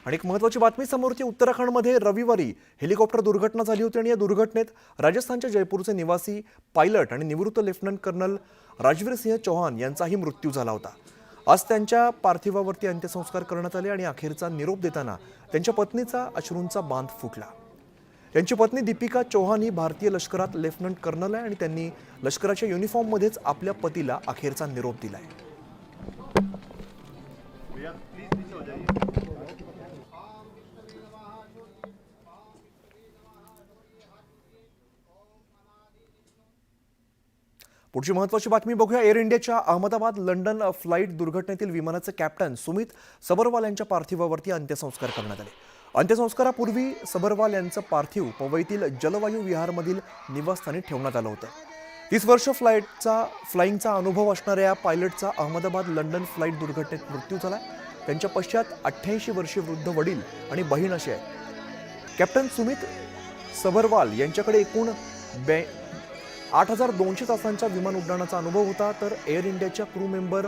आणि एक महत्त्वाची बातमी समोर येते। उत्तराखंडमध्ये रविवारी हेलिकॉप्टर दुर्घटना झाली होती आणि या दुर्घटनेत राजस्थानच्या जयपूरचे निवासी पायलट आणि निवृत्त लेफ्टनंट कर्नल राजवीर सिंह चौहान यांचाही मृत्यू झाला होता। आज त्यांच्या पार्थिवावरती अंत्यसंस्कार करण्यात आले आणि अखेरचा निरोप देताना त्यांच्या पत्नीचा अश्रूंचा बांध फुटला। त्यांची पत्नी दीपिका चौहान ही भारतीय लष्करात लेफ्टनंट कर्नल आहे आणि त्यांनी लष्कराच्या युनिफॉर्ममध्येच आपल्या पतीला अखेरचा निरोप दिलाय। पुढची महत्त्वाची बातमी बघूया। एअर इंडियाच्या अहमदाबाद लंडन फ्लाइट दुर्घटनेतील विमानाचे कॅप्टन सुमित सबरवाल यांच्या पार्थिवावरती अंत्यसंस्कार करण्यात आले। अंत्यसंस्कारापूर्वी सबरवाल यांचं पार्थिव पवईतील जलवायू विहारमधील निवासस्थानी ठेवण्यात आलं होतं। 30 वर्ष फ्लाइंगचा अनुभव असणाऱ्या पायलटचा अहमदाबाद लंडन फ्लाइट दुर्घटनेत मृत्यू झाला। त्यांच्या पश्चात 88 वर्षीय वृद्ध वडील आणि बहीण असे आहेत। कॅप्टन सुमित सबरवाल यांच्याकडे एकूण 8200 तासांच्या विमान उड्डाणाचा अनुभव होता, तर एअर इंडियाच्या क्रू मेंबर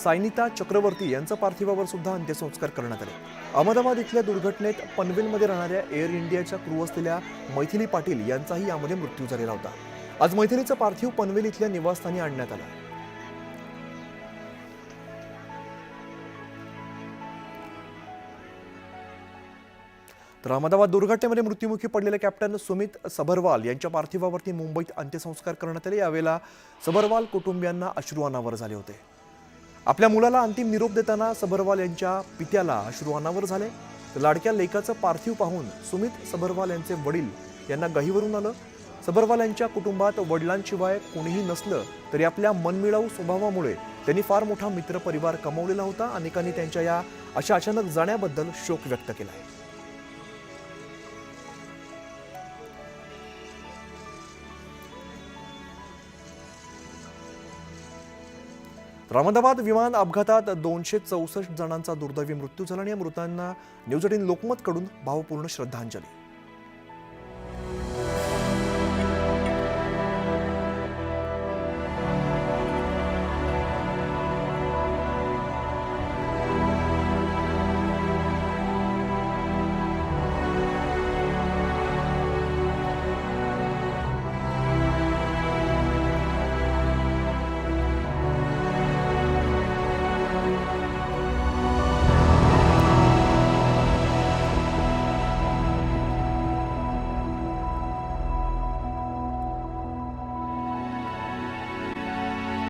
सायनिता चक्रवर्ती यांच्या पार्थिवावर सुद्धा अंत्यसंस्कार करण्यात आले। अहमदाबाद इथल्या दुर्घटनेत पनवेलमध्ये राहणाऱ्या एअर इंडियाच्या क्रू असलेल्या मैथिली पाटील यांचाही यामध्ये मृत्यू झालेला होता। आज मैथिलीचं पार्थिव पनवेल इथल्या निवासस्थानी आणण्यात आलं। तर अहमदाबाद दुर्घटनेमध्ये मृत्युमुखी पडलेले कॅप्टन सुमित सबरवाल यांच्या पार्थिवावरती मुंबईत अंत्यसंस्कार करण्यात आले। यावेळेला सबरवाल कुटुंबियांना अश्रू अनावर झाले होते। आपल्या मुलाला अंतिम निरोप देताना सबरवाल यांच्या पित्याला अश्रू अनावर झाले। लाडक्या लेकाचं पार्थिव पाहून सुमित सबरवाल यांचे वडील यांना गहिवरून आलं। सबरवाल यांच्या कुटुंबात वडिलांशिवाय कोणीही नसलं तरी आपल्या मनमिळावू स्वभावामुळे त्यांनी फार मोठा मित्रपरिवार कमावलेला होता। अनेकांनी त्यांच्या या अशा अचानक जाण्याबद्दल शोक व्यक्त केला आहे। अहमदाबाद विमान अपघातात 264 जणांचा दुर्दैवी मृत्यू झाला आणि या मृतांना न्यूज 18 लोकमतकडून भावपूर्ण श्रद्धांजली।